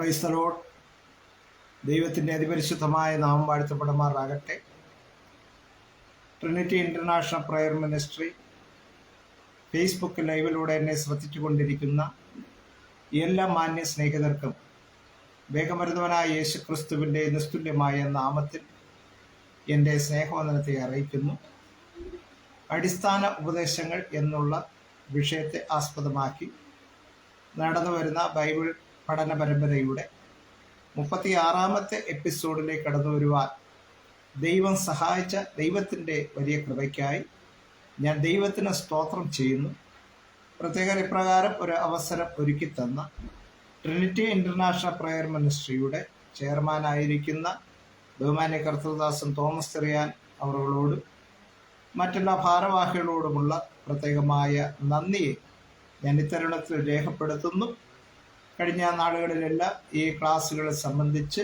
Praise the Lord. ദൈവത്തിൻ്റെ അതിപരിശുദ്ധമായ നാമം വാഴ്ത്തപ്പെടുമാറാകട്ടെ. Trinity International Prayer Ministry Facebook ലൈവിലൂടെ എന്നെ ശ്രദ്ധിച്ചുകൊണ്ടിരിക്കുന്ന എല്ലാ മാന്യ സ്നേഹിതർക്കും വേഗമരുന്നവനായ യേശു ക്രിസ്തുവിൻ്റെ നിസ്തുല്യമായ നാമത്തിൽ എൻ്റെ സ്നേഹവന്ദനത്തെ അറിയിക്കുന്നു. അടിസ്ഥാന ഉപദേശങ്ങൾ എന്നുള്ള വിഷയത്തെ ആസ്പദമാക്കി നടന്നു വരുന്ന ബൈബിൾ പഠന പരമ്പരയുടെ 36-ാമത്തെ എപ്പിസോഡിലേക്ക് കടന്നു വരുവാൻ ദൈവം സഹായിച്ച ദൈവത്തിൻ്റെ വലിയ കൃപയ്ക്കായി ഞാൻ ദൈവത്തിന് സ്തോത്രം ചെയ്യുന്നു. പ്രത്യേക ഇപ്രകാരം ഒരു അവസരം ഒരുക്കി തന്ന ട്രിനിറ്റി ഇൻ്റർനാഷണൽ പ്രയർ മിനിസ്ട്രിയുടെ ചെയർമാനായിരിക്കുന്ന ബഹുമാന്യ കർത്തൃദാസൻ തോമസ് ചെറിയാൻ അവരോടും മറ്റെല്ലാ ഭാരവാഹികളോടുമുള്ള പ്രത്യേകമായ നന്ദിയെ ഞാൻ ഇത്തരുണത്തിൽ രേഖപ്പെടുത്തുന്നു. കഴിഞ്ഞ നാളുകളിലെല്ലാം ഈ ക്ലാസ്സുകളെ സംബന്ധിച്ച്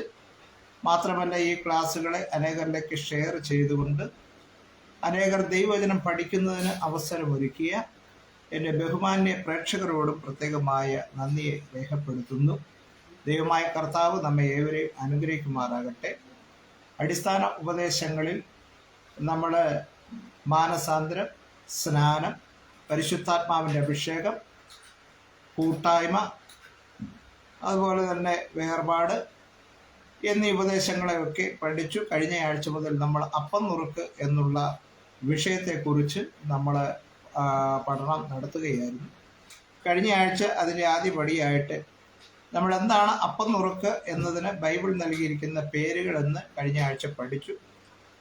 മാത്രമല്ല, ഈ ക്ലാസ്സുകളെ അനേകരിലേക്ക് ഷെയർ ചെയ്തുകൊണ്ട് അനേകർ ദൈവവചനം പഠിക്കുന്നതിന് അവസരമൊരുക്കിയ എൻ്റെ ബഹുമാന്യ പ്രേക്ഷകരോടും പ്രത്യേകമായ നന്ദിയെ രേഖപ്പെടുത്തുന്നു. ദൈവമായ കർത്താവ് നമ്മെ ഏവരെയും അനുഗ്രഹിക്കുമാറാകട്ടെ. അടിസ്ഥാന ഉപദേശങ്ങളിൽ നമ്മൾ മാനസാന്തരം, സ്നാനം, പരിശുദ്ധാത്മാവിൻ്റെ അഭിഷേകം, കൂട്ടായ്മ, അതുപോലെ തന്നെ വേർപാട് എന്നീ ഉപദേശങ്ങളെയൊക്കെ പഠിച്ചു. കഴിഞ്ഞ ആഴ്ച മുതൽ നമ്മൾ അപ്പം നുറുക്ക് എന്നുള്ള വിഷയത്തെക്കുറിച്ച് നമ്മൾ പഠനം നടത്തുകയായിരുന്നു. കഴിഞ്ഞ ആഴ്ച അതിൻ്റെ ആദ്യപടിയായിട്ട് നമ്മൾ എന്താണ് അപ്പം നുറുക്ക് എന്നതിന് ബൈബിൾ നൽകിയിരിക്കുന്ന പേരുകളെന്ന് കഴിഞ്ഞ ആഴ്ച പഠിച്ചു.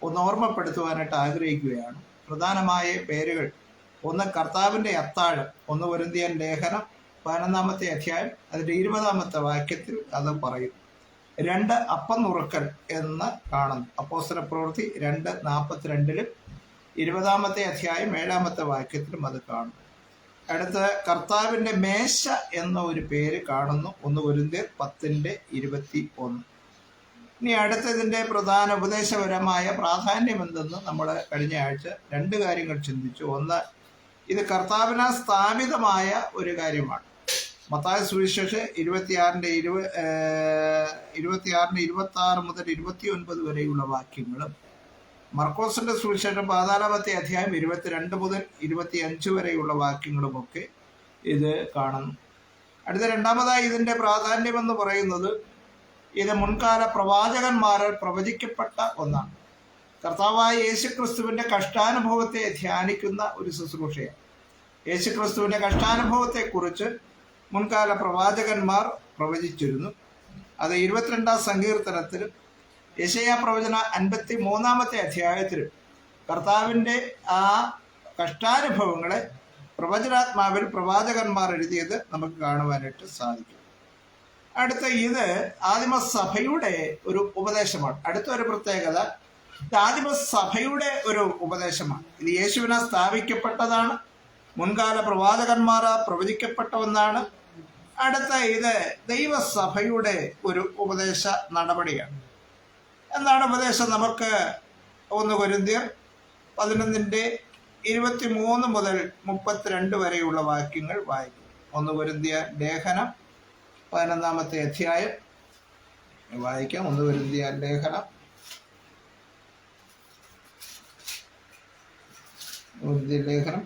ഒന്ന് ഓർമ്മപ്പെടുത്തുവാനായിട്ട് ആഗ്രഹിക്കുകയാണ്. പ്രധാനമായ പേരുകൾ: ഒന്ന് കർത്താവിൻ്റെ അത്താഴം, 1 കൊരിന്ത്യൻ ലേഖനം 11-ാമത്തെ അധ്യായം അതിൻ്റെ 20-ാമത്തെ വാക്യത്തിൽ അത് പറയും. 2 അപ്പം നുറുക്കൽ എന്ന് കാണുന്നു. അപ്പോസ്തല പ്രവൃത്തി 2:42-ലും 20-ാമത്തെ അധ്യായം 7-ാമത്തെ വാക്യത്തിലും അത് കാണുന്നു. അടുത്ത് കർത്താവിൻ്റെ മേശ എന്ന ഒരു പേര് കാണുന്നു, 1 കൊരിന്ത്യർ 10:21. ഇനി അടുത്തതിൻ്റെ പ്രധാന ഉപദേശപരമായ പ്രാധാന്യം എന്തെന്ന് നമ്മൾ കഴിഞ്ഞ ആഴ്ച 2 കാര്യങ്ങൾ ചിന്തിച്ചു. ഒന്ന്, ഇത് കർത്താവിനാൽ സ്ഥാപിതമായ ഒരു കാര്യമാണ്. മത്തായി സുവിശേഷം 26-26 മുതൽ 29 വരെയുള്ള വാക്യങ്ങളും മർക്കോസിന്റെ സുവിശേഷം 14-ാമത്തെ അധ്യായം 22 മുതൽ 25 വരെയുള്ള വാക്യങ്ങളുമൊക്കെ ഇത് കാണുന്നു. അടുത്ത രണ്ടാമതായി ഇതിൻ്റെ പ്രാധാന്യമെന്ന് പറയുന്നത്, ഇത് മുൻകാല പ്രവാചകന്മാരാൽ പ്രവചിക്കപ്പെട്ട ഒന്നാണ്. കർത്താവായ യേശുക്രിസ്തുവിൻ്റെ കഷ്ടാനുഭവത്തെ ധ്യാനിക്കുന്ന ഒരു ശുശ്രൂഷയാണ്. യേശുക്രിസ്തുവിൻ്റെ കഷ്ടാനുഭവത്തെക്കുറിച്ച് മുൻകാല പ്രവാചകന്മാർ പ്രവചിച്ചിരുന്നു. അത് 22-ാം സങ്കീർത്തനത്തിലും യെശയ്യാ പ്രവചന 53-ാമത്തെ അധ്യായത്തിലും കർത്താവിൻ്റെ ആ കഷ്ടാനുഭവങ്ങളെ പ്രവചനാത്മാവിൽ പ്രവാചകന്മാർ എഴുതിയത് നമുക്ക് കാണുവാനായിട്ട് സാധിക്കും. അടുത്ത ഇത് ആദിമസഭയുടെ ഒരു ഉപദേശമാണ്. അടുത്ത ഒരു പ്രത്യേകത, ഇത് ആദിമസഭയുടെ ഒരു ഉപദേശമാണ്. ഇത് യേശുവിനാൽ സ്ഥാപിക്കപ്പെട്ടതാണ്. മുൻകാല പ്രവാചകന്മാർ പ്രവചിക്കപ്പെട്ട ഒന്നാണ്. അടുത്ത ഇത് ദൈവസഭയുടെ ഒരു ഉപദേശ നടപടിയാണ്. എന്താണ് ഉപദേശം? നമുക്ക് 1 കൊരിന്ത്യർ 11:23 മുതൽ 32 വരെയുള്ള വാക്യങ്ങൾ വായിക്കും. 1 കൊരിന്ത്യർ ലേഖനം 11-ാമത്തെ അധ്യായം വായിക്കാം. 1 കൊരിന്ത്യർ ലേഖനം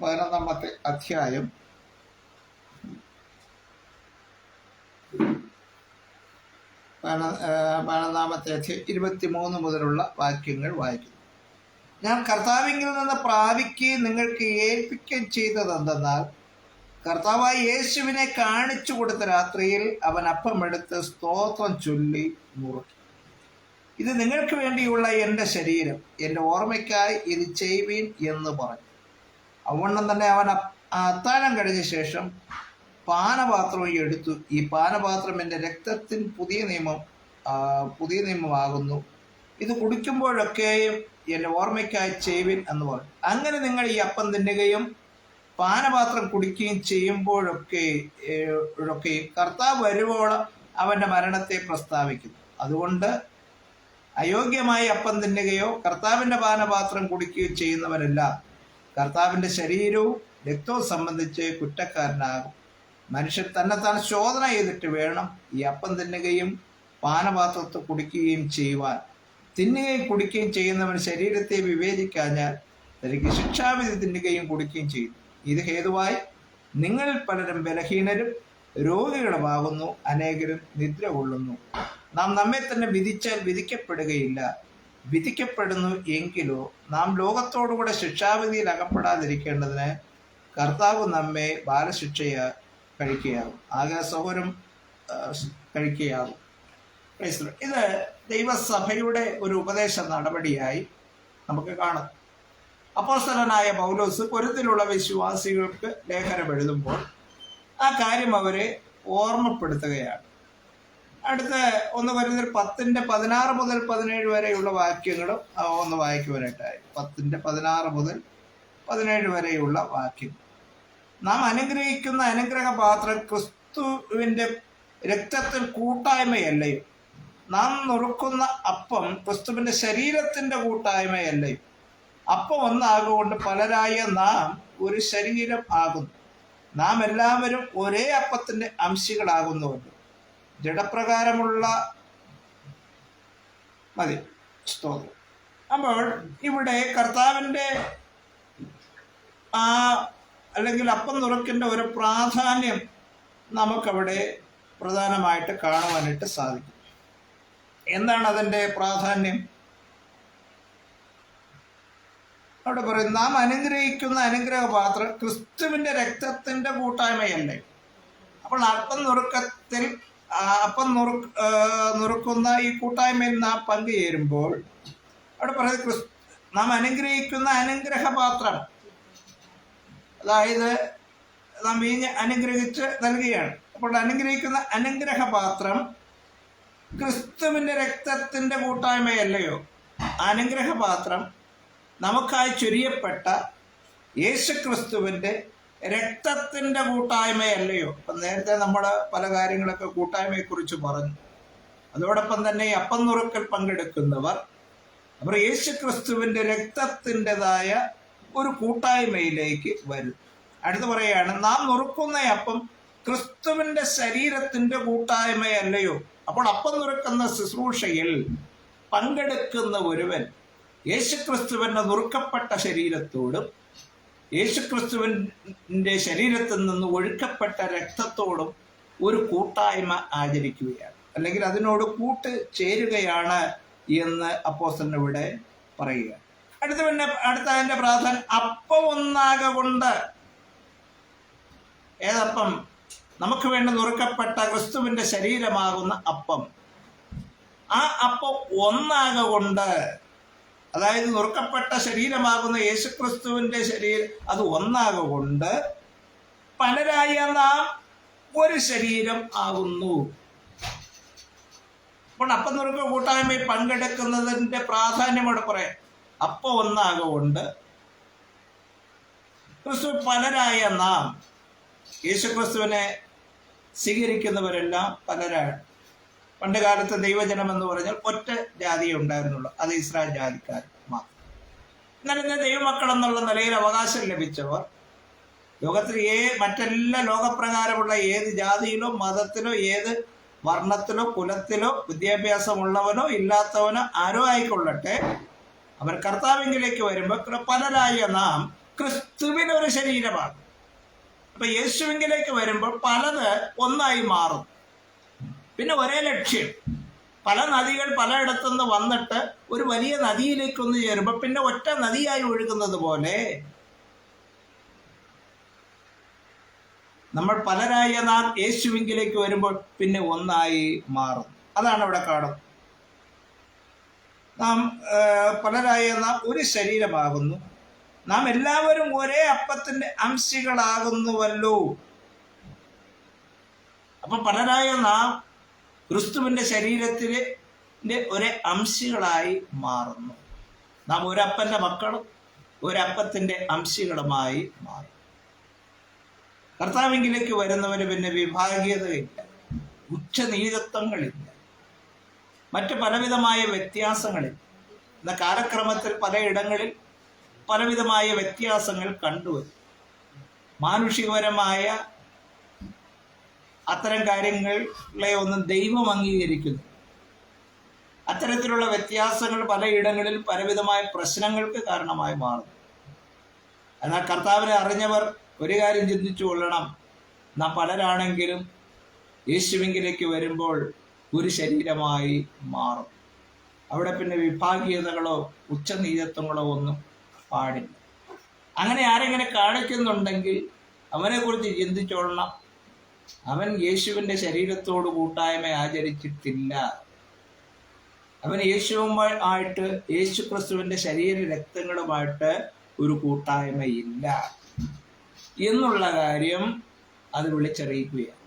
11-ാമത്തെ അധ്യായം 23 മുതലുള്ള വാക്യങ്ങൾ വായിക്കുന്നു. ഞാൻ കർത്താവിങ്കിൽ നിന്ന് പ്രാപിക്കുകയും നിങ്ങൾക്ക് ഏൽപ്പിക്കുകയും ചെയ്തതെന്തെന്നാൽ, കർത്താവായ യേശുവിനെ കാണിച്ചു കൊടുത്ത രാത്രിയിൽ അവൻ അപ്പമെടുത്ത് സ്തോത്രം ചൊല്ലി മുറുക്കി, ഇത് നിങ്ങൾക്ക് വേണ്ടിയുള്ള എൻ്റെ ശരീരം, എൻ്റെ ഓർമ്മയ്ക്കായി ഇത് ചെയ്യുവീൻ എന്ന് പറഞ്ഞു. അവണ്ണം തന്നെ അവൻ അത്താഴം കഴിഞ്ഞ ശേഷം പാനപാത്രവും എടുത്തു, ഈ പാനപാത്രം എൻ്റെ രക്തത്തിൻ പുതിയ നിയമമാകുന്നു, ഇത് കുടിക്കുമ്പോഴൊക്കെയും എൻ്റെ ഓർമ്മയ്ക്കായി ചെയ്യുവിൻ എന്ന് പറഞ്ഞു. അങ്ങനെ നിങ്ങൾ ഈ അപ്പം തിന്നുകയും പാനപാത്രം കുടിക്കുകയും ചെയ്യുമ്പോഴൊക്കെയും കർത്താവ് വരുവോളം അവൻ്റെ മരണത്തെ പ്രസ്താവിക്കുന്നു. അതുകൊണ്ട് അയോഗ്യമായി അപ്പം തിന്നുകയോ കർത്താവിൻ്റെ പാനപാത്രം കുടിക്കുകയോ ചെയ്യുന്നവരെല്ലാം കർത്താവിൻ്റെ ശരീരവും രക്തവും സംബന്ധിച്ച് കുറ്റക്കാരനാകും. മനുഷ്യൻ തന്നെത്താൻ ശോധന ചെയ്തിട്ട് വേണം ഈ അപ്പം തിന്നുകയും പാനപാത്രത്തിൽ കുടിക്കുകയും ചെയ്യുവാൻ. തിന്നുകയും കുടിക്കുകയും ചെയ്യുന്നവൻ ശരീരത്തെ വിവേചിക്കാഞ്ഞാൽ തനിക്ക് ശിക്ഷാവിധി തിന്നുകയും കുടിക്കുകയും ചെയ്യും. ഇത് ഹേതുവായി നിങ്ങളിൽ പലരും ബലഹീനരും രോഗികളുമാകുന്നു, അനേകരും നിദ്ര കൊള്ളുന്നു. നാം നമ്മെ തന്നെ വിധിച്ചാൽ വിധിക്കപ്പെടുകയില്ല. വിധിക്കപ്പെടുന്നു എങ്കിലോ നാം ലോകത്തോടുകൂടെ ശിക്ഷാവിധിയിൽ അകപ്പെടാതിരിക്കേണ്ടതിന് കർത്താവ് നമ്മെ ബാലശിക്ഷയ കഴിക്കുകയാകും, ആകെ സൗകര്യം കഴിക്കുകയാകും. ഇത് ദൈവസഭയുടെ ഒരു ഉപദേശ നടപടിയായി നമുക്ക് കാണാം. അപ്പോസ്തലനായ പൗലോസ് കൊരിന്തിലുള്ള വിശ്വാസികൾക്ക് ലേഖനം എഴുതുമ്പോൾ ആ കാര്യം അവരെ ഓർമ്മപ്പെടുത്തുകയാണ്. അടുത്ത 1 കൊരിന്ത്യർ 10:16 മുതൽ 17 വരെയുള്ള വാക്യങ്ങളും ഒന്ന് വായിക്കുവാനായിട്ടായി. 10:16 മുതൽ 17 വരെയുള്ള വാക്യം. നാം അനുഗ്രഹിക്കുന്ന അനുഗ്രഹപാത്രം ക്രിസ്തുവിൻ്റെ രക്തത്തിൽ കൂട്ടായ്മയല്ലയോ? നാം നുറുക്കുന്ന അപ്പം ക്രിസ്തുവിൻ്റെ ശരീരത്തിൻ്റെ കൂട്ടായ്മയല്ലയോ? അപ്പം ഒന്നാകൊണ്ട് പലരായ നാം ഒരു ശരീരം ആകുന്നു. നാം എല്ലാവരും ഒരേ അപ്പത്തിൻ്റെ അംശികളാകുന്നുവല്ലോ. ജഡപ്രകാരമുള്ള മതി സ്തോത്രം. അപ്പോൾ ഇവിടെ കർത്താവിൻ്റെ അല്ലെങ്കിൽ അപ്പം നുറുക്കിൻ്റെ ഒരു പ്രാധാന്യം നമുക്കവിടെ പ്രധാനമായിട്ട് കാണുവാനായിട്ട് സാധിക്കും. എന്താണ് അതിൻ്റെ പ്രാധാന്യം? അവിടെ പറയും, നാം അനുഗ്രഹിക്കുന്ന അനുഗ്രഹപാത്രം ക്രിസ്തുവിൻ്റെ രക്തത്തിൻ്റെ കൂട്ടായ്മയല്ലേ. അപ്പോൾ അപ്പം നുറുക്കുന്ന ഈ കൂട്ടായ്മയിൽ നാം പങ്കുചേരുമ്പോൾ അവിടെ പറയുന്നത് നാം അനുഗ്രഹിക്കുന്ന അനുഗ്രഹപാത്രം, അതായത് നാം വീഞ്ഞ് അനുഗ്രഹിച്ച് നൽകുകയാണ്. അപ്പോൾ അനുഗ്രഹിക്കുന്ന അനുഗ്രഹപാത്രം ക്രിസ്തുവിൻ്റെ രക്തത്തിൻ്റെ കൂട്ടായ്മയല്ലയോ? അനുഗ്രഹപാത്രം നമുക്കായി ചൊരിയപ്പെട്ട യേശുക്രിസ്തുവിൻ്റെ രക്തത്തിൻ്റെ കൂട്ടായ്മയല്ലയോ? അപ്പം നേരത്തെ നമ്മൾ പല കാര്യങ്ങളൊക്കെ കൂട്ടായ്മയെക്കുറിച്ച് പറഞ്ഞു. അതോടൊപ്പം തന്നെ ഈ അപ്പം നുറുക്കൽ പങ്കെടുക്കുന്നവർ അവർ യേശുക്രിസ്തുവിൻ്റെ രക്തത്തിൻ്റെതായ ഒരു കൂട്ടായ്മയിലേക്ക് വരും. അടുത്ത് പറയുകയാണ്, നാം നുറുക്കുന്ന അപ്പം ക്രിസ്തുവിൻ്റെ ശരീരത്തിൻ്റെ കൂട്ടായ്മയല്ലയോ? അപ്പോൾ അപ്പം നുറുക്കുന്ന ശുശ്രൂഷയിൽ പങ്കെടുക്കുന്ന ഒരുവൻ യേശുക്രിസ്തുവിൻ്റെ നുറുക്കപ്പെട്ട ശരീരത്തോടും യേശുക്രിസ്തുവിൻ്റെ ശരീരത്തിൽ നിന്ന് ഒഴുക്കപ്പെട്ട രക്തത്തോടും ഒരു കൂട്ടായ്മ ആചരിക്കുകയാണ്, അല്ലെങ്കിൽ അതിനോട് കൂട്ട് ചേരുകയാണ് എന്ന് അപ്പോസ്തലൻ ഇവിടെ പറയുക. അടുത്തതിൻ്റെ പ്രാധാന്യം, അപ്പം ഒന്നാകെ കൊണ്ട്. ഏതപ്പം? നമുക്ക് വേണ്ടി നുറുക്കപ്പെട്ട ക്രിസ്തുവിൻ്റെ ശരീരമാകുന്ന അപ്പം. ആ അപ്പം ഒന്നാകെ കൊണ്ട്, അതായത് നുറുക്കപ്പെട്ട ശരീരമാകുന്ന യേശുക്രിസ്തുവിൻ്റെ ശരീരം അത് ഒന്നാകെ കൊണ്ട് പലരായ നാം ഒരു ശരീരം ആകുന്നു. അപ്പോൾ അപ്പം നുറുക്ക കൂട്ടായ്മയിൽ പങ്കെടുക്കുന്നതിൻ്റെ പ്രാധാന്യം അവിടെ പറയാം. അപ്പം ഒന്നാകെ കൊണ്ട് ക്രിസ്തു പലരായ നാം, യേശുക്രിസ്തുവിനെ സ്വീകരിക്കുന്നവരെല്ലാം പലരാണ്. പണ്ട് കാലത്ത് ദൈവജനം എന്ന് പറഞ്ഞാൽ ഒറ്റ ജാതിയെ ഉണ്ടായിരുന്നുള്ളൂ, അത് ഇസ്രായേൽ ജാതിക്കാർ മാത്രം. എന്നാൽ ഇന്ന് ദൈവമക്കൾ എന്നുള്ള നിലയിൽ അവകാശം ലഭിച്ചവർ ലോകത്തിൽ മറ്റെല്ലാ ലോകപ്രകാരമുള്ള ഏത് ജാതിയിലോ മതത്തിലോ ഏത് വർണ്ണത്തിലോ കുലത്തിലോ വിദ്യാഭ്യാസമുള്ളവനോ ഇല്ലാത്തവനോ ആരോ ആയിക്കൊള്ളട്ടെ, അവർ കർത്താവിങ്കിലേക്ക് വരുമ്പോൾ പലരായ നാം ക്രിസ്തുവിനൊരു ശരീരമാണ്. അപ്പൊ യേശുവിങ്കിലേക്ക് വരുമ്പോൾ പലത് ഒന്നായി മാറും. പിന്നെ ഒരേ ലക്ഷ്യം. പല നദികൾ പലയിടത്തുനിന്ന് വന്നിട്ട് ഒരു വലിയ നദിയിലേക്കൊന്ന് ചേരുമ്പോൾ പിന്നെ ഒറ്റ നദിയായി ഒഴുകുന്നത് പോലെ നമ്മൾ പലരായ നാം യേശുവിങ്കിലേക്ക് വരുമ്പോൾ പിന്നെ ഒന്നായി മാറും. അതാണ് ഇവിടെ കാണുന്നത്. നാം പലരായ നാം ഒരു ശരീരമാകുന്നു, നാം എല്ലാവരും ഒരേ അപ്പത്തിൻ്റെ അംശികളാകുന്നുവല്ലോ. അപ്പം പലരായ നാം ക്രിസ്തുവിൻ്റെ ശരീരത്തിൻ്റെ ഒരേ അംശികളായി മാറുന്നു. നാം ഒരപ്പൻ്റെ മക്കളും ഒരപ്പത്തിൻ്റെ അംശികളുമായി മാറും. കർത്താവിങ്കിലേക്ക് വരുന്നവന് പിന്നെ വിഭാഗീയതയില്ല, ഉച്ചനീചത്വങ്ങളില്ല, മറ്റ് പലവിധമായ വ്യത്യാസങ്ങളില്ല. എന്ന കാലക്രമത്തിൽ പലയിടങ്ങളിൽ പലവിധമായ വ്യത്യാസങ്ങൾ കണ്ടുവരും. മാനുഷികപരമായ അത്തരം കാര്യങ്ങളെ ഒന്നും ദൈവം അംഗീകരിക്കുന്നു. അത്തരത്തിലുള്ള വ്യത്യാസങ്ങൾ പലയിടങ്ങളിൽ പലവിധമായ പ്രശ്നങ്ങൾക്ക് കാരണമായി മാറുന്നു. എന്നാൽ കർത്താവിനെ അറിഞ്ഞവർ ഒരു കാര്യം ചിന്തിച്ചു കൊള്ളണം, നാം പലരാണെങ്കിലും യേശുവിങ്കിലേക്ക് വരുമ്പോൾ ഒരു ശരീരമായി മാറും. അവിടെ പിന്നെ വിഭാഗീയതകളോ ഉച്ചനീചത്വങ്ങളോ ഒന്നും പാടില്ല. അങ്ങനെ ആരെങ്ങനെ കാണിക്കുന്നുണ്ടെങ്കിൽ അവനെക്കുറിച്ച് ചിന്തിച്ചോളണം, അവൻ യേശുവിൻ്റെ ശരീരത്തോട് കൂട്ടായ്മ ആചരിച്ചിട്ടില്ല. അവൻ യേശുവുമായിട്ട്, യേശു ക്രിസ്തുവിൻ്റെ ശരീര രക്തങ്ങളുമായിട്ട് ഒരു കൂട്ടായ്മയില്ല എന്നുള്ള കാര്യം അത് വിളിച്ചറിയിക്കുകയാണ്.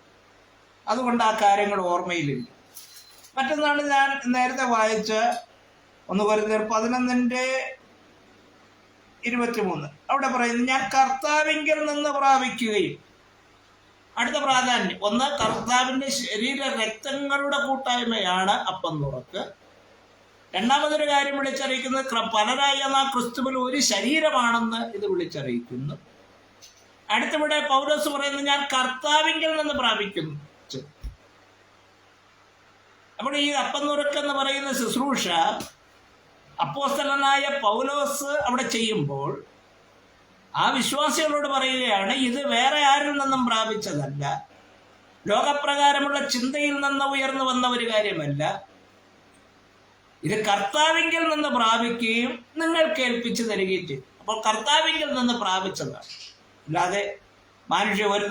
അതുകൊണ്ട് ആ കാര്യങ്ങൾ ഓർമ്മയിലില്ല. മറ്റൊന്നാണ് ഞാൻ നേരത്തെ വായിച്ച 1 കൊരിന്ത്യർ 11:23. അവിടെ പറയുന്നു, ഞാൻ കർത്താവിങ്കിൽ നിന്ന് പ്രാപിക്കുകയും. അടുത്ത പ്രാധാന്യം, ഒന്ന് കർത്താവിൻ്റെ ശരീര രക്തങ്ങളുടെ കൂട്ടായ്മയാണ് അപ്പം നുറുക്ക്. രണ്ടാമതൊരു കാര്യം വിളിച്ചറിയിക്കുന്നത് പലരായ നാം ക്രിസ്തുവിൽ ഒരു ശരീരമാണെന്ന് ഇത് വിളിച്ചറിയിക്കുന്നു. അടുത്തിവിടെ പൗലോസ് പറയുന്നത്, ഞാൻ കർത്താവിങ്കിൽ നിന്ന് പ്രാപിക്കുന്നു. അപ്പോൾ ഈ അപ്പം നുറുക്കെന്ന് പറയുന്ന ശുശ്രൂഷ അപ്പോസ്തലനായ പൗലോസ് അവിടെ ചെയ്യുമ്പോൾ ആ വിശ്വാസികളോട് പറയുകയാണ്, ഇത് വേറെ ആരിൽ നിന്നും പ്രാപിച്ചതല്ല, ലോകപ്രകാരമുള്ള ചിന്തയിൽ നിന്ന് ഉയർന്നു വന്ന ഒരു കാര്യമല്ല, ഇത് കർത്താവിങ്കിൽ നിന്ന് പ്രാപിക്കുകയും നിങ്ങൾ കേൾപ്പിച്ചു തരികയും ചെയ്യും. അപ്പോൾ കർത്താവിങ്കിൽ നിന്ന് പ്രാപിച്ചതാണ്, അല്ലാതെ മനുഷ്യ ഒരു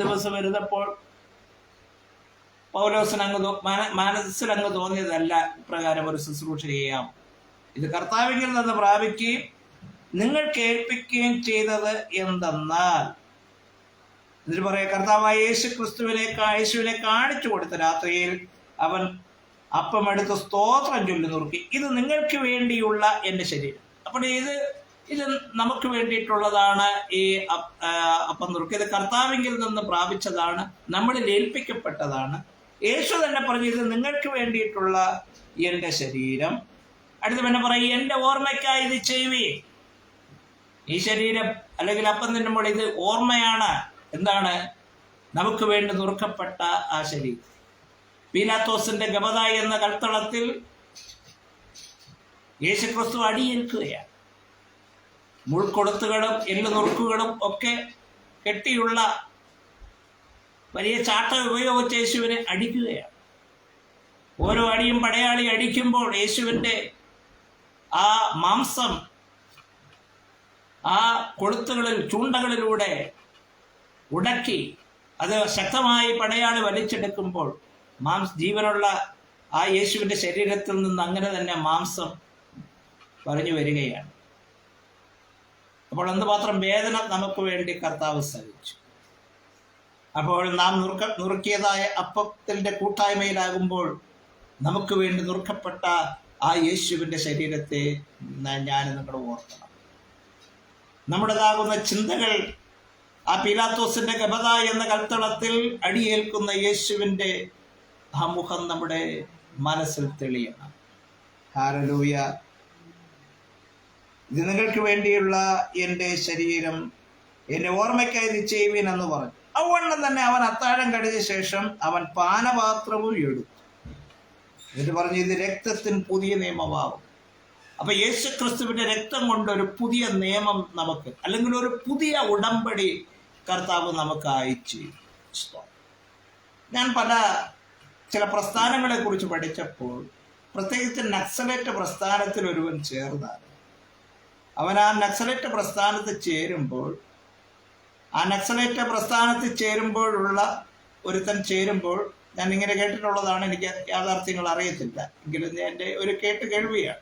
ദിവസം വരുന്നപ്പോൾ പൗലോസിനങ്ങ് മനസ്സിലങ്ങ് തോന്നിയതല്ല ഇപ്രകാരം ഒരു ശുശ്രൂഷ ചെയ്യാം. ഇത് കർത്താവിങ്കിൽ നിന്ന് പ്രാപിക്കുകയും നിങ്ങൾ കേൾപ്പിക്കുകയും ചെയ്തത് എന്തെന്നാൽ, എന്നിട്ട് പറയാം, കർത്താവായ യേശുവിനെ കാണിച്ചു കൊടുത്ത രാത്രിയിൽ അവൻ അപ്പമെടുത്ത് സ്തോത്രം ചൊല്ലി നുറുക്കി, ഇത് നിങ്ങൾക്ക് വേണ്ടിയുള്ള എൻ്റെ ശരീരം. അപ്പോൾ ഇത് നമുക്ക് വേണ്ടിയിട്ടുള്ളതാണ്. ഈ അപ്പം നുറുക്കി ഇത് കർത്താവിങ്കിൽ നിന്ന് പ്രാപിച്ചതാണ്, നമ്മളിൽ ഏൽപ്പിക്കപ്പെട്ടതാണ്. യേശു തന്നെ പറഞ്ഞു, ഇത് നിങ്ങൾക്ക് വേണ്ടിയിട്ടുള്ള എൻ്റെ ശരീരം. അടുത്ത് പിന്നെ പറയും, എൻ്റെ ഓർമ്മയ്ക്കായി ഇത് ചെയ്യുകയും. ഈ ശരീരം അല്ലെങ്കിൽ അപ്പം തിന്നുമ്പോൾ ഇത് ഓർമ്മയാണ്. എന്താണ്? നമുക്ക് വേണ്ടി നുറുക്കപ്പെട്ട ആ ശരീരം. പീലാത്തോസിന്റെ ഗബദ എന്ന കൽത്തളത്തിൽ യേശുക്രിസ്തു അടിയേൽക്കുകയാണ്. മുൾക്കൊടുത്തുകളും എല്ല് നുറുക്കുകളും ഒക്കെ കെട്ടിയുള്ള വലിയ ചാട്ട ഉപയോഗിച്ച് യേശുവിനെ അടിക്കുകയാണ്. ഓരോ അടിയും പടയാളി അടിക്കുമ്പോൾ യേശുവിൻ്റെ ആ മാംസം ആ കൊളുത്തുകളിൽ ചൂണ്ടകളിലൂടെ ഉടക്കി അത് ശക്തമായി പടയാളി വലിച്ചെടുക്കുമ്പോൾ ജീവനുള്ള ആ യേശുവിൻ്റെ ശരീരത്തിൽ നിന്ന് അങ്ങനെ തന്നെ മാംസം പറഞ്ഞു വരികയാണ്. അപ്പോൾ എന്തുമാത്രം വേദന നമുക്ക് വേണ്ടി കർത്താവ് സഹിച്ചു. അപ്പോൾ നാം നുറുക്കിയതായ അപ്പത്തിൻ്റെ കൂട്ടായ്മയിലാകുമ്പോൾ നമുക്ക് വേണ്ടി നുറുക്കപ്പെട്ട ആ യേശുവിൻ്റെ ശരീരത്തെ ഞാൻ നിങ്ങൾ ഓർക്കണം. നമ്മുടേതാകുന്ന ചിന്തകൾ ആ പീലാത്തോസിന്റെ ഗബദ എന്ന കൽത്തളത്തിൽ അടിയേൽക്കുന്ന യേശുവിൻ്റെ ആ മുഖം നമ്മുടെ മനസ്സിൽ തെളിയണം. ഹല്ലേലൂയ. ഇത് നിങ്ങൾക്ക് വേണ്ടിയുള്ള എൻ്റെ ശരീരം, എൻ്റെ ഓർമ്മയ്ക്കായി ഇത് ചെയ്യുവിൻ എന്ന് പറഞ്ഞു. അതുകൊണ്ട് തന്നെ അവൻ അത്താഴം കഴിഞ്ഞ ശേഷം അവൻ പാനപാത്രവും എടുത്തു. എന്നിട്ട് പറഞ്ഞു, ഇത് രക്തത്തിന് പുതിയ നിയമമാവും. അപ്പൊ യേശു ക്രിസ്തുവിന്റെ രക്തം കൊണ്ട് ഒരു പുതിയ നിയമം നമുക്ക്, അല്ലെങ്കിൽ ഒരു പുതിയ ഉടമ്പടി കർത്താവ് നമുക്ക് അയച്ചു. ഞാൻ ചില പ്രസ്ഥാനങ്ങളെ കുറിച്ച് പഠിച്ചപ്പോൾ, പ്രത്യേകിച്ച് നക്സലേറ്റ് പ്രസ്ഥാനത്തിൽ ഒരുവൻ ചേർന്നാൽ അവൻ ആ നക്സലേറ്റ് പ്രസ്ഥാനത്തിൽ ചേരുമ്പോൾ, ആ നക്സലേറ്റ് പ്രസ്ഥാനത്തിൽ ഒരുത്തൻ ചേരുമ്പോൾ, ഞാൻ ഇങ്ങനെ കേട്ടിട്ടുള്ളതാണ്, എനിക്ക് യാഥാർത്ഥ്യങ്ങൾ അറിയത്തില്ല, എങ്കിലും എൻ്റെ ഒരു കേൾവിയാണ്.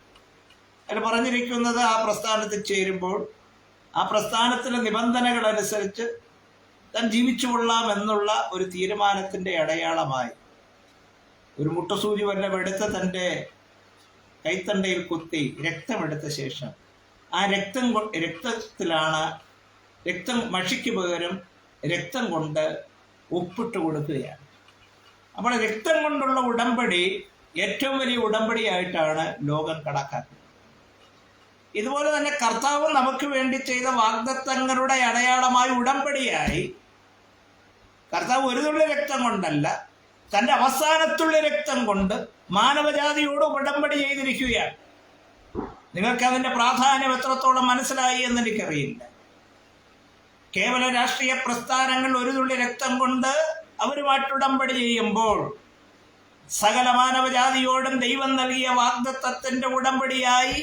അതിൽ പറഞ്ഞിരിക്കുന്നത്, ആ പ്രസ്ഥാനത്തിൽ ചേരുമ്പോൾ ആ പ്രസ്ഥാനത്തിലെ നിബന്ധനകൾ അനുസരിച്ച് താൻ ജീവിച്ചു കൊള്ളാം എന്നുള്ള ഒരു തീരുമാനത്തിൻ്റെ അടയാളമായി ഒരു മുട്ടസൂചി വല്ലതും എടുത്ത് തൻ്റെ കൈത്തണ്ടയിൽ കുത്തി രക്തമെടുത്ത ശേഷം ആ രക്തത്തിലാണ് മഷിക്ക് പകരം രക്തം കൊണ്ട് ഒപ്പിട്ട് കൊടുക്കുകയാണ്. അപ്പോൾ രക്തം കൊണ്ടുള്ള ഉടമ്പടി ഏറ്റവും വലിയ ഉടമ്പടിയായിട്ടാണ് ലോകം കണക്കാക്കുന്നത്. ഇതുപോലെ തന്നെ കർത്താവ് നമുക്ക് വേണ്ടി ചെയ്ത വാഗ്ദത്തങ്ങളുടെ അടയാളമായി ഉടമ്പടിയായി കർത്താവ് ഒരു തുള്ളി രക്തം കൊണ്ടല്ല, തൻ്റെ അവസാനത്തുള്ള രക്തം കൊണ്ട് മാനവജാതിയോട് ഉടമ്പടി ചെയ്തിരിക്കുകയാണ്. നിങ്ങൾക്ക് അതിൻ്റെ പ്രാധാന്യം എത്രത്തോളം മനസ്സിലായി എന്ന് എനിക്കറിയില്ല. കേവല രാഷ്ട്രീയ പ്രസ്ഥാനങ്ങൾ ഒരു തുള്ളി രക്തം കൊണ്ട് അവരുമായിട്ട് ഉടമ്പടി ചെയ്യുമ്പോൾ സകല മാനവജാതിയോടും ദൈവം നൽകിയ വാഗ്ദത്തത്തിൻ്റെ ഉടമ്പടിയായി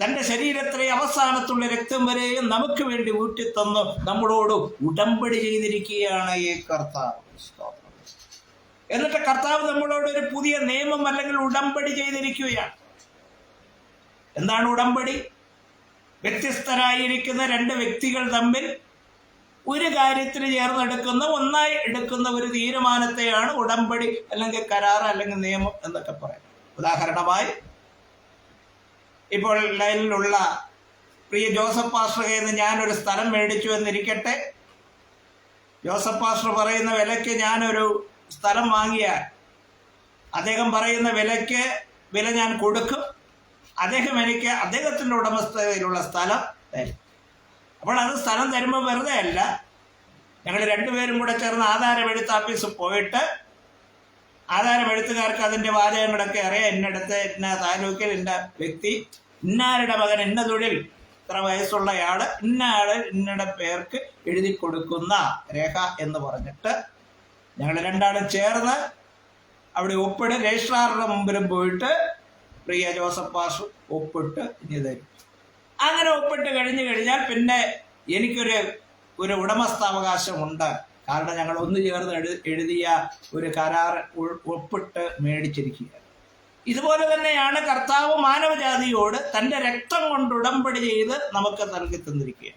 തൻ്റെ ശരീരത്തിലെ അവസാനത്തുള്ള രക്തം വരെയും നമുക്ക് വേണ്ടി ഊറ്റിത്തന്ന് നമ്മളോട് ഉടമ്പടി ചെയ്തിരിക്കുകയാണ് ഈ കർത്താവ്. എന്നിട്ട് കർത്താവ് നമ്മളോട് ഒരു പുതിയ നിയമം അല്ലെങ്കിൽ ഉടമ്പടി ചെയ്തിരിക്കുകയാണ്. എന്താണ് ഉടമ്പടി? വ്യത്യസ്തരായിരിക്കുന്ന രണ്ട് വ്യക്തികൾ തമ്മിൽ ഒരു കാര്യത്തിന് ചേർന്നെടുക്കുന്ന, ഒന്നായി എടുക്കുന്ന ഒരു തീരുമാനത്തെയാണ് ഉടമ്പടി അല്ലെങ്കിൽ കരാർ അല്ലെങ്കിൽ നിയമം എന്നൊക്കെ പറയാം. ഉദാഹരണമായി ഇപ്പോൾ ലൈനിലുള്ള പ്രിയ ജോസഫ് പാസ്റ്റർ കയ്യിൽ നിന്ന് ഞാനൊരു സ്ഥലം മേടിച്ചു എന്നിരിക്കട്ടെ. ജോസഫ് പാസ്റ്റർ പറയുന്ന വിലയ്ക്ക് ഞാനൊരു സ്ഥലം വാങ്ങിയാൽ അദ്ദേഹം പറയുന്ന വില ഞാൻ കൊടുക്കും. അദ്ദേഹം എനിക്ക് അദ്ദേഹത്തിൻ്റെ ഉടമസ്ഥതയിലുള്ള സ്ഥലം തരും. അപ്പോൾ അത് സ്ഥലം തരുമ്പോൾ വെറുതെ അല്ല, ഞങ്ങൾ രണ്ടുപേരും കൂടെ ചേർന്ന് ആധാരമെഴുത്ത് ഓഫീസിൽ പോയിട്ട് ആധാരമെഴുത്തുകാർക്ക് അതിൻ്റെ വാചകങ്ങളൊക്കെ അറിയാം. ഇന്നടത്ത് ഇന്ന താലൂക്കിൽ ഇന്ന വ്യക്തി, ഇന്നാരുടെ മകൻ ഇന്ന തൊഴിൽ, ഇത്ര വയസ്സുള്ളയാൾ, ഇന്നയാൾ ഇന്നയുടെ പേർക്ക് എഴുതി കൊടുക്കുന്ന രേഖ എന്ന് പറഞ്ഞിട്ട് ഞങ്ങൾ രണ്ടാളും ചേർന്ന് അവിടെ ഒപ്പിട്ട് രജിസ്ട്രാറുടെ മുമ്പിലും പോയിട്ട് പ്രിയ ജോസഫ് പാസ്റ്റർ ഒപ്പിട്ട് ഇനി തരും. അങ്ങനെ ഒപ്പിട്ട് കഴിഞ്ഞാൽ പിന്നെ എനിക്കൊരു ഉടമസ്ഥാവകാശമുണ്ട്. കാരണം ഞങ്ങൾ ഒന്ന് ചേർന്ന് എഴുതിയ ഒരു കരാർ ഒപ്പിട്ട് മേടിച്ചിരിക്കുക. ഇതുപോലെ തന്നെയാണ് കർത്താവ് മാനവജാതിയോട് തൻ്റെ രക്തം കൊണ്ട് ഉടമ്പടി ചെയ്ത് നമുക്ക് നൽകി തന്നിരിക്കുക.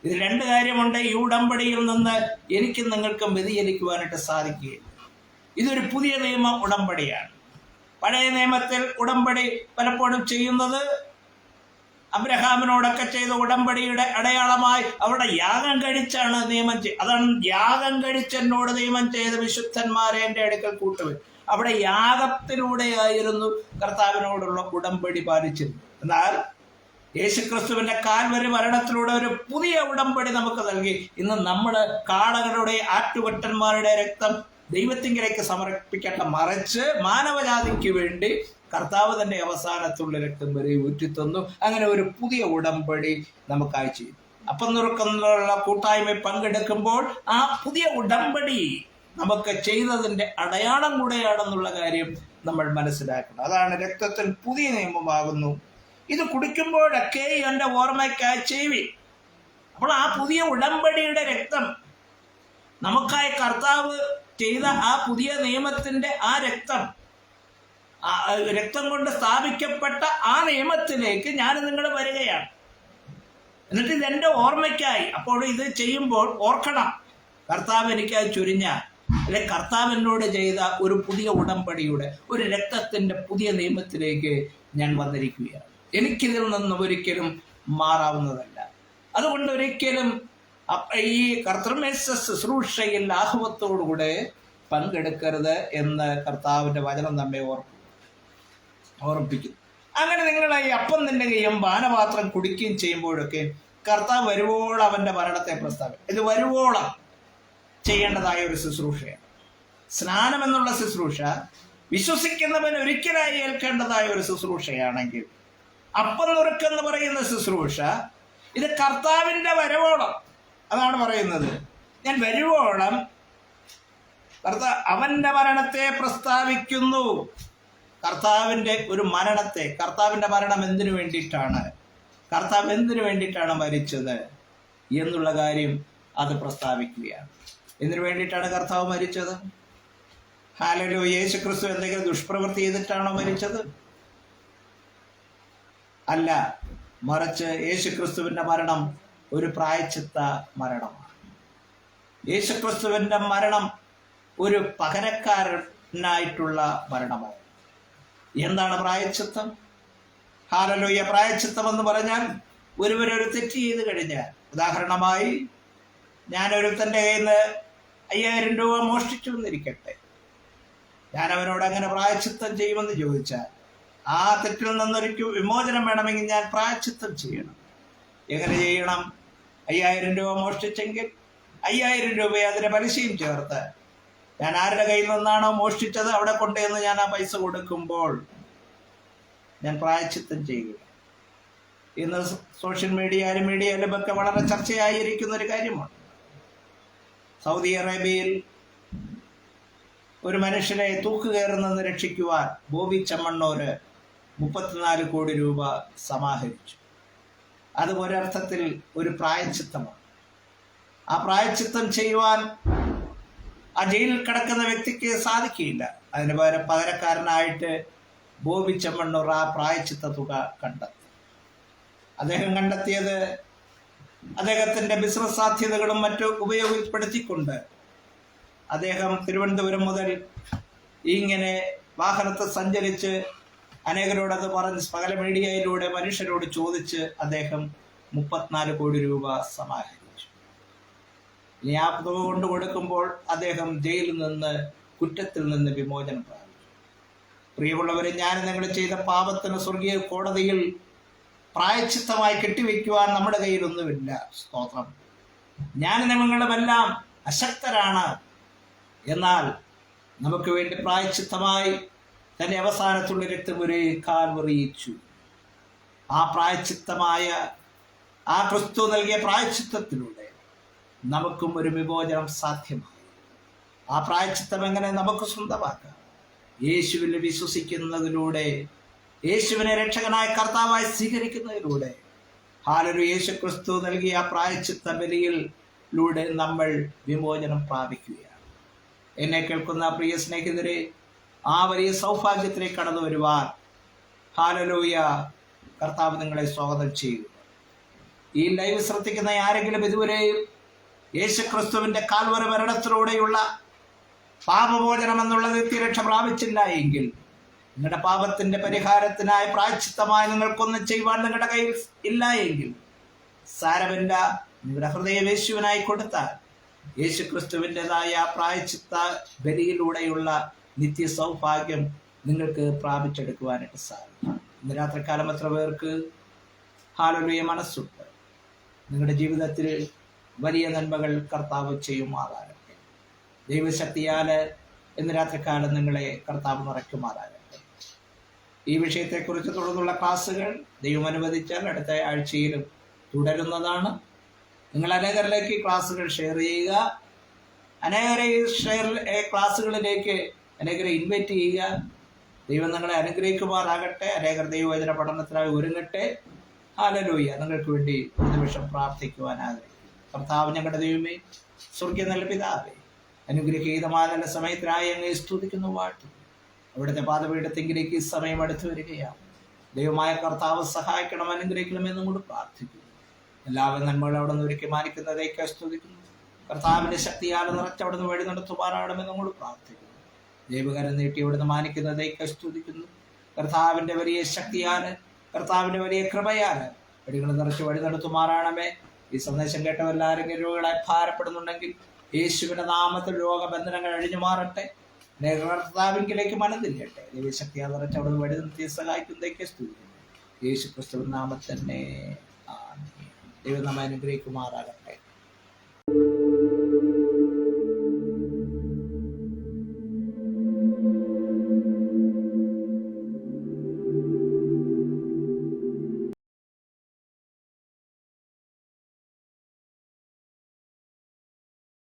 ഇത് രണ്ട് കാര്യമുണ്ട്. ഈ ഉടമ്പടിയിൽ നിന്ന് എനിക്കും നിങ്ങൾക്കും വ്യതിചലിക്കുവാനായിട്ട് സാധിക്കുകയില്ല. ഇതൊരു പുതിയ നിയമ ഉടമ്പടിയാണ്. പഴയ നിയമത്തിൽ ഉടമ്പടി പലപ്പോഴും ചെയ്യുന്നത് അബ്രഹാമിനോടൊക്കെ ചെയ്ത ഉടമ്പടിയുടെ അടയാളമായി അവിടെ യാഗം കഴിച്ചാണ് നിയമം അതാണ് യാഗം കഴിച്ചെന്നോട് നിയമം ചെയ്ത വിശുദ്ധന്മാരെ എൻ്റെ അടുക്കൽ കൂട്ടുവരും. അവിടെ യാഗത്തിലൂടെയായിരുന്നു കർത്താവിനോടുള്ള ഉടമ്പടി പാലിച്ചിരുന്നത്. എന്നാൽ യേശുക്രിസ്തുവിന്റെ കാൽവരി മരണത്തിലൂടെ ഒരു പുതിയ ഉടമ്പടി നമുക്ക് നൽകി. ഇന്ന് നമ്മൾ കാളകളുടെ ആറ്റുകൊറ്റന്മാരുടെ രക്തം ദൈവത്തിങ്കിലേക്ക് സമർപ്പിക്കേണ്ട, മറിച്ച് മാനവജാതിക്ക് വേണ്ടി കർത്താവ് തന്നെ അവസാനത്തുള്ള രക്തം വരെ ഊറ്റിത്തന്നു. അങ്ങനെ ഒരു പുതിയ ഉടമ്പടി നമുക്കായി ചെയ്തു. അപ്പം നുറുക്കുന്നുള്ള കൂട്ടായ്മയിൽ പങ്കെടുക്കുമ്പോൾ ആ പുതിയ ഉടമ്പടി നമുക്ക് ചെയ്തതിൻ്റെ അടയാളം കൂടെയാണെന്നുള്ള കാര്യം നമ്മൾ മനസ്സിലാക്കണം. അതാണ് രക്തത്തിൽ പുതിയ നിയമമാകുന്നു. ഇത് കുടിക്കുമ്പോഴൊക്കെ എൻ്റെ ഓർമ്മയ്ക്കായി ചെയ്യുവിൻ. അപ്പോൾ ആ പുതിയ ഉടമ്പടിയുടെ രക്തം നമുക്കായി കർത്താവ് ചെയ്ത ആ പുതിയ നിയമത്തിൻ്റെ ആ രക്തം കൊണ്ട് സ്ഥാപിക്കപ്പെട്ട ആ നിയമത്തിലേക്ക് ഞാൻ നിങ്ങൾ വരികയാണ്. എന്നിട്ട് ഇതെൻ്റെ ഓർമ്മയ്ക്കായി. അപ്പോൾ ഇത് ചെയ്യുമ്പോൾ ഓർക്കണം, കർത്താവ് എനിക്കായി ചൊരിഞ്ഞ അല്ലെ കർത്താവ് എന്നോട് ചെയ്ത ഒരു പുതിയ ഉടമ്പടിയുടെ ഒരു രക്തത്തിൻ്റെ പുതിയ നിയമത്തിലേക്ക് ഞാൻ വന്നിരിക്കുകയാണ്. എനിക്കിതിൽ നിന്നും ഒരിക്കലും മാറാവുന്നതല്ല. അതുകൊണ്ട് ഒരിക്കലും ഈ കർത്തൃമേശ ശുശ്രൂഷയിൽ ലാഘവത്തോടുകൂടെ പങ്കെടുക്കരുത് എന്ന് കർത്താവിൻ്റെ വചനം നമ്മെ ഓർമ്മിപ്പിക്കുന്നു. അങ്ങനെ നിങ്ങൾ ഈ അപ്പം തിന്നുകയും പാനപാത്രം കുടിക്കുകയും ചെയ്യുമ്പോഴൊക്കെ കർത്താവ് വരുവോളം അവൻ്റെ മരണത്തെ പ്രസ്താവിക്കും. ഇത് വരുവോളം ചെയ്യേണ്ടതായ ഒരു ശുശ്രൂഷയാണ്. സ്നാനം എന്നുള്ള ശുശ്രൂഷ വിശ്വസിക്കുന്നവൻ ഒരിക്കലായി ഏൽക്കേണ്ടതായ ഒരു ശുശ്രൂഷയാണെങ്കിൽ, അപ്പം നുറുക്കെന്ന് പറയുന്ന ശുശ്രൂഷ ഇത് കർത്താവിൻ്റെ വരവോളം, അതാണ് പറയുന്നത്. ഞാൻ വരുവോളം അവൻ്റെ മരണത്തെ പ്രസ്താവിക്കുന്നു. കർത്താവിൻ്റെ ഒരു മരണത്തെ, കർത്താവിൻ്റെ മരണം എന്തിനു വേണ്ടിയിട്ടാണ്, കർത്താവ് എന്തിനു വേണ്ടിയിട്ടാണ് മരിച്ചത് എന്നുള്ള കാര്യം അത് പ്രസ്താവിക്കുകയാണ്. എന്തിനു വേണ്ടിയിട്ടാണ് കർത്താവ് മരിച്ചത്? ഹല്ലേലൂയ. യേശുക്രിസ്തു എന്തെങ്കിലും ദുഷ്പ്രവൃത്തി ചെയ്തിട്ടാണോ മരിച്ചത്? അല്ല, മറിച്ച് യേശുക്രിസ്തുവിൻ്റെ മരണം ഒരു പ്രായശ്ചിത്ത മരണമാണ്. യേശുക്രിസ്തുവിൻ്റെ മരണം ഒരു പകരക്കാരനായിട്ടുള്ള മരണമാണ്. എന്താണ് പ്രായശ്ചിത്തം? ഹല്ലേലൂയ. പ്രായശ്ചിത്തം എന്ന് പറഞ്ഞാൽ ഒരുവരൊരു തെറ്റ് ചെയ്ത് കഴിഞ്ഞാൽ, ഉദാഹരണമായി ഞാനൊരുത്തൻ്റെ കയ്യിൽ നിന്ന് 5000 രൂപ മോഷ്ടിച്ചു എന്നിരിക്കട്ടെ, ഞാൻ അവനോട് അങ്ങനെ പ്രായശ്ചിത്തം ചെയ്യുമെന്ന് ചോദിച്ചാൽ ആ തെറ്റിൽ നിന്നൊരു വിമോചനം വേണമെങ്കിൽ ഞാൻ പ്രായശ്ചിത്തം ചെയ്യണം. എങ്ങനെ ചെയ്യണം? 5000 രൂപ മോഷ്ടിച്ചെങ്കിൽ 5000 രൂപ അതിന് പലിശയും ചേർത്ത് ഞാൻ ആരുടെ കയ്യിൽ നിന്നാണോ മോഷ്ടിച്ചത് അവിടെ കൊണ്ടുവന്ന് ഞാൻ ആ പൈസ കൊടുക്കുമ്പോൾ ഞാൻ പ്രായശ്ചിത്തം ചെയ്യുക. ഇന്ന് സോഷ്യൽ മീഡിയയിലും ഒക്കെ വളരെ ചർച്ചയായിരിക്കുന്ന ഒരു കാര്യമാണ്. സൗദി അറേബ്യയിൽ ഒരു മനുഷ്യനെ തൂക്കുകയറുന്നെന്ന് രക്ഷിക്കുവാൻ ബോബി ചെമ്മണ്ണൂര് 34 കോടി രൂപ സമാഹരിച്ചു. അത് ഒരർത്ഥത്തിൽ ഒരു പ്രായശ്ചിത്തമാണ്. ആ പ്രായശ്ചിത്തം ചെയ്യുവാൻ ആ ജയിലിൽ കിടക്കുന്ന വ്യക്തിക്ക് സാധിക്കില്ല. അതിന് പകരക്കാരനായിട്ട് ബോബി ചെമ്മണ്ണൂർ ആ പ്രായശ്ചിത്ത തുക കണ്ടെത്തി. അദ്ദേഹം കണ്ടെത്തിയത് അദ്ദേഹത്തിൻ്റെ ബിസിനസ് സാധ്യതകളും മറ്റും ഉപയോഗപ്പെടുത്തിക്കൊണ്ട് അദ്ദേഹം തിരുവനന്തപുരം മുതൽ ഇങ്ങനെ വാഹനത്തിൽ സഞ്ചരിച്ച് അനേകരോടത് പറഞ്ഞ് പല മീഡിയയിലൂടെ മനുഷ്യരോട് ചോദിച്ച് അദ്ദേഹം 34 കോടി രൂപ സമാഹരിച്ചു. ഇനി ആ തുക കൊണ്ട് കൊടുക്കുമ്പോൾ അദ്ദേഹം ജയിലിൽ നിന്ന് കുറ്റത്തിൽ നിന്ന് വിമോചനം പ്രാപിച്ചു. പ്രിയമുള്ളവരെ, ഞാൻ നിങ്ങൾ ചെയ്ത പാപത്തിന് സ്വർഗീയ കോടതിയിൽ പ്രായശ്ചിത്തമായി കെട്ടിവെക്കുവാൻ നമ്മുടെ കയ്യിലൊന്നുമില്ല. സ്തോത്രം. ഞാൻ നിങ്ങളുമെല്ലാം അശക്തരാണ്. എന്നാൽ നമുക്ക് വേണ്ടി പ്രായശ്ചിത്തമായി തന്റെ അവസാനത്തുള്ള രക്തമുരേ കാൽവറിയിച്ചു. ആ പ്രായശ്ചിത്തമായ ആ ക്രിസ്തു നൽകിയ പ്രായശ്ചിത്തത്തിലൂടെ നമുക്കും ഒരു വിമോചനം സാധ്യമായി. ആ പ്രായശ്ചിത്തം എങ്ങനെ നമുക്ക് സ്വന്തമാക്കാം? യേശുവിൽ വിശ്വസിക്കുന്നതിലൂടെ, യേശുവിനെ രക്ഷകനായ കർത്താവായി സ്വീകരിക്കുന്നതിലൂടെ. ഹല്ലേലൂയ. യേശു ക്രിസ്തു നൽകിയ ആ പ്രായശ്ചിത്ത ബലിയിലൂടെ നമ്മൾ വിമോചനം പ്രാപിക്കുകയാണ്. എന്നെ കേൾക്കുന്ന പ്രിയ സ്നേഹിതരെ, ആ വലിയ സൗഭാഗ്യത്തിലേക്ക് കടന്നു വരുവാൻ ഹല്ലേലൂയ കർത്താവ് നിങ്ങളെ സ്വാഗതം ചെയ്യുക. ഈ ലൈവ് ശ്രദ്ധിക്കുന്ന ആരെങ്കിലും ഇതുവരെയും യേശു ക്രിസ്തുവിൻ്റെ കാൽവരി മരണത്തിലൂടെയുള്ള പാപമോചനം എന്നുള്ള നിത്യരക്ഷ പ്രാപിച്ചില്ല എങ്കിൽ, നിങ്ങളുടെ പാപത്തിന്റെ പരിഹാരത്തിനായി പ്രായശ്ചിത്തമായി നിങ്ങൾക്കൊന്നും ചെയ്യുവാൻ നിങ്ങളുടെ കയ്യിൽ ഇല്ല എങ്കിൽ സാരമില്ല. നിങ്ങളുടെ ഹൃദയം യേശുവിനായി കൊടുത്താൽ യേശു ക്രിസ്തുവിൻ്റെതായ പ്രായശ്ചിത്ത ബലിയിലൂടെയുള്ള നിത്യ സൗഭാഗ്യം നിങ്ങൾക്ക് പ്രാപിച്ചെടുക്കുവാനായിട്ട് സാധിക്കും. ഇന്ന് രാത്രികാലം എത്ര പേർക്ക് ഹല്ലേലൂയ മനസ്സുണ്ട്? നിങ്ങളുടെ ജീവിതത്തിൽ വലിയ നന്മകൾ കർത്താവ് ചെയ്യുമാറാകട്ടെ. ദൈവശക്തിയാൽ ഇന്ന് രാത്രികാലം നിങ്ങളെ കർത്താവ് നിറയ്ക്കുമാറാകട്ടെ. ഈ വിഷയത്തെക്കുറിച്ച് തുടർന്നുള്ള ക്ലാസ്സുകൾ ദൈവം അനുവദിച്ചാൽ അടുത്ത ആഴ്ചയിലും തുടരുന്നതാണ്. നിങ്ങൾ അനേകരിലേക്ക് ക്ലാസ്സുകൾ ഷെയർ ചെയ്യുക. അനേകരെ ക്ലാസ്സുകളിലേക്ക് അനേകരെ ഇൻവൈറ്റ് ചെയ്യുക. ദൈവം നിങ്ങളെ അനുഗ്രഹിക്കുമാറാകട്ടെ. അനേകർ ദൈവവചന പഠനത്തിനായി ഒരുങ്ങട്ടെ. ഹല്ലേലൂയ. നിങ്ങൾക്ക് വേണ്ടി ഒരു നിമിഷം പ്രാർത്ഥിക്കുവാൻ ആഗ്രഹിക്കും. കർത്താവ് ഞങ്ങളുടെ ദൈവമേ, സ്വർഗ്ഗീയ നല്ല പിതാവേ, അനുഗ്രഹീതമായ നല്ല സമയത്തിനായി അങ്ങേ സ്തുതിക്കുന്നു, വാഴ്ത്തുന്നു. അവിടുത്തെ പാദപീഠത്തെങ്കിലേക്ക് ഈ സമയം അടുത്തു വരികയാണ്. ദൈവമായ കർത്താവ് സഹായിക്കണം, അനുഗ്രഹിക്കണമെന്നും കൂടി പ്രാർത്ഥിക്കുന്നു. എല്ലാവരും നന്മകൾ അവിടെ നിന്ന് ഒരുക്കി മാനിക്കുന്നതേക്ക് സ്തുതിക്കുന്നു. കർത്താവിന്റെ ശക്തിയാൽ നിറച്ച് അവിടെ നിന്ന് വഴി നടത്തുമാറാകണമെന്നും കൂടി പ്രാർത്ഥിക്കുന്നു. ദൈവകരം നീട്ടി അവിടെ നിന്ന് മാനിക്കുന്നതേക്ക് സ്തുതിക്കുന്നു. കർത്താവിന്റെ വലിയ ശക്തിയാൽ, കർത്താവിന്റെ വലിയ കൃപയാൽ വഴികൾ നിറച്ച് വഴി നടത്തുമാറാണമേ. ഈ സന്ദേശം കേട്ടവരെല്ലാവരും രോഗികളായി ഭാരപ്പെടുന്നുണ്ടെങ്കിൽ യേശുവിന്റെ നാമത്തിൽ രോഗബന്ധനങ്ങൾ അഴിഞ്ഞു മാറട്ടെ. കർത്താവിലേക്ക് മനം തിരിയട്ടെ. ദൈവശക്തിയാൽ നിറച്ച് അവിടെ നിന്ന് വഴി നിർത്തി സഹായിക്കുന്നതേക്ക് സ്തുതിക്കുന്നു. യേശു ക്രിസ്തുവിൻ നാമത്തിൽ തന്നെ ദൈവം നമ്മെ അനുഗ്രഹിക്കുമാറാകട്ടെ.